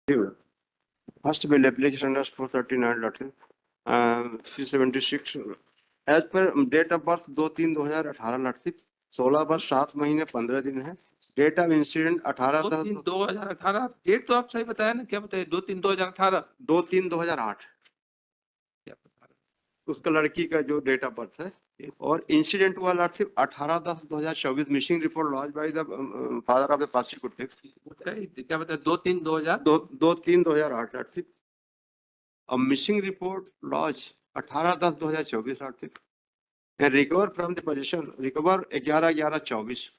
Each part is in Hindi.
First bill application is 439. 376 as per date of birth 2/3/2018 16 वर्ष 7 महीने 15 दिन है। Date of incident 2/3/2018। डेट तो आप सही बताया ना, क्या बताया? 2/3/2018। 2/3/2008 उसका लड़की का जो डेट ऑफ बर्थ है। और इंसिडेंट हुआ लड़की 18/10/2024 missing report launch by the father of the prosecutor. क्या बताया? 2/3/2008 लड़की। अब मिसिंग रिपोर्ट लॉन्च 18/10/2024 लड़की। Recover from the position recover 11/11/24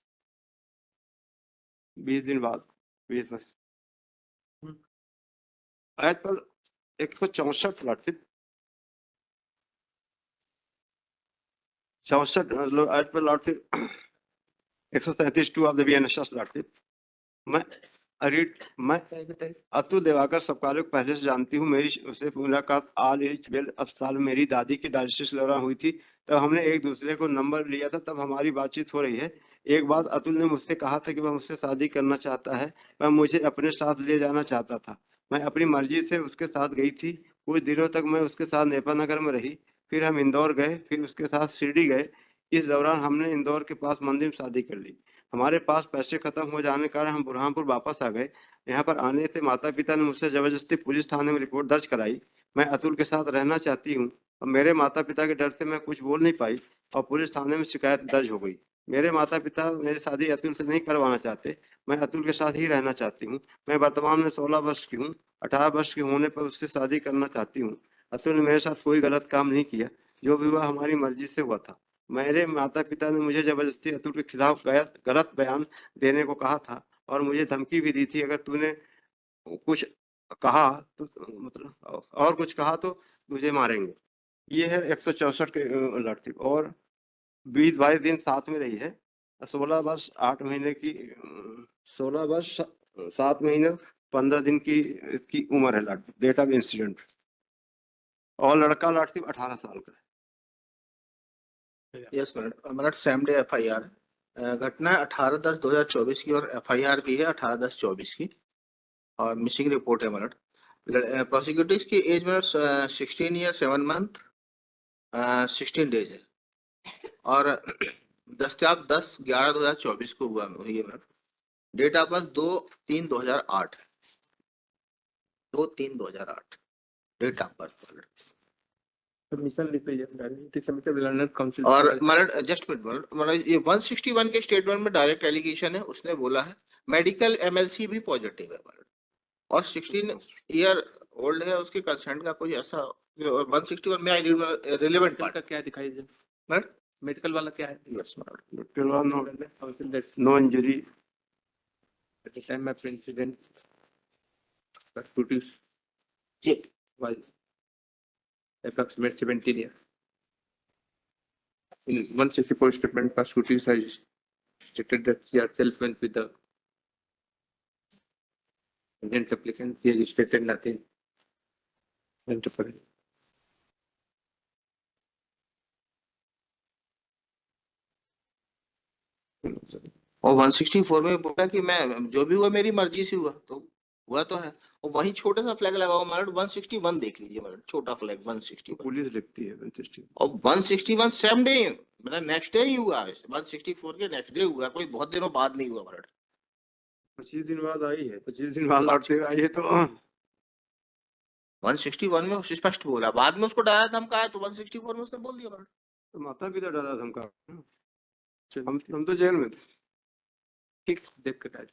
20 दिन बाद 20 में एप्पल 164 लड़की 64 एप्पल लड़की 137 2 ऑफ द बीएनएसएस लड़की। मैं अतुल देवाकर सबकालों को पहले से जानती हूँ। मेरी उससे मुलाकात आल एज वेल अस्पताल में मेरी दादी की डायलिसिस के दौरान हुई थी। तब हमने एक दूसरे को नंबर लिया था, तब हमारी बातचीत हो रही है। एक बात अतुल ने मुझसे कहा था कि वह मुझसे शादी करना चाहता है, वह मुझे अपने साथ ले जाना चाहता था। मैं अपनी मर्जी से उसके साथ गई थी। कुछ दिनों तक मैं उसके साथ नेपानगर में रही, फिर हम इंदौर गए, फिर उसके साथ शिरडी गए। इस दौरान हमने इंदौर के पास मंदिर में शादी कर ली। हमारे पास पैसे खत्म हो जाने के कारण हम बुरहानपुर वापस आ गए। यहाँ पर आने से माता पिता ने मुझसे जबरदस्ती पुलिस थाने में रिपोर्ट दर्ज कराई। मैं अतुल के साथ रहना चाहती हूँ और मेरे माता पिता के डर से मैं कुछ बोल नहीं पाई और पुलिस थाने में शिकायत दर्ज हो गई। मेरे माता पिता मेरी शादी अतुल से नहीं करवाना चाहते। मैं अतुल के साथ ही रहना चाहती हूँ। मैं वर्तमान में 16 वर्ष की हूँ। 18 वर्ष के होने पर उससे शादी करना चाहती हूँ। अतुल ने मेरे साथ कोई गलत काम नहीं किया। जो भी हुआ हमारी मर्जी से हुआ था। मेरे माता पिता ने मुझे जबरदस्ती अतुल के खिलाफ गलत बयान देने को कहा था और मुझे धमकी भी दी थी, अगर तूने कुछ कहा तो मतलब और कुछ कहा तो तुझे मारेंगे। ये है 164 के लड़की और 20-22 दिन साथ में रही है। 16 वर्ष 8 महीने की 16 वर्ष 7 महीने 15 दिन की इसकी उम्र है लड़की। डेट ऑफ इंसिडेंट और लड़का लड़की 18 साल का है। Yes minute same day FIR घटना 18/10/2024 की और FIR भी है 18/10/24 की और मिसिंग रिपोर्ट है मिनट। प्रोसिक्यूटर्स की age minute 16 year 7 month 16 days है और दस्तियाब 10/11/2024 को हुआ ये minute. Date of birth 2/3/2008 2/3/2008 date of birth. और मतलब जस्ट मतलब ये 161 के स्टेटमेंट में डायरेक्ट एलिगेशन है। उसने बोला है मेडिकल MLC भी पॉजिटिव है और 16 ईयर ओल्ड है। उसके कंसेंट का कोई ऐसा 161 में रिलेवेंट पार्ट का क्या दिखाई दे मैडम? मेडिकल वाला क्या है? यस मेडिकल वाला no injury at the time of incident produce while approximate 17 years. In 164 statement, prosecutors has stated that she herself went with the agent's application. She has stated nothing. और 164 में बोला कि मैं जो भी हुआ मेरी मर्जी से हुआ, तो हुआ तो है। और वही छोटा सा फ्लैग लगा हुआ मैडम 161 देख लीजिए मैडम, छोटा फ्लैग 161 पुलिस लिखती है 161 और 161 सेम डे मतलब नेक्स्ट डे ही हुआ। 164 के नेक्स्ट डे हुआ, कोई बहुत दिनों बाद नहीं हुआ मैडम। 25 दिन बाद आई है। 25 दिन बाद लौटते आई है तो 161 में स्पष्ट बोला, बाद में उसको डरा धमकाया तो 164 में उसने बोल दिया मैडम। तो माता पिता डरा धमका। हम तो जेल में थे। ठीक देख कर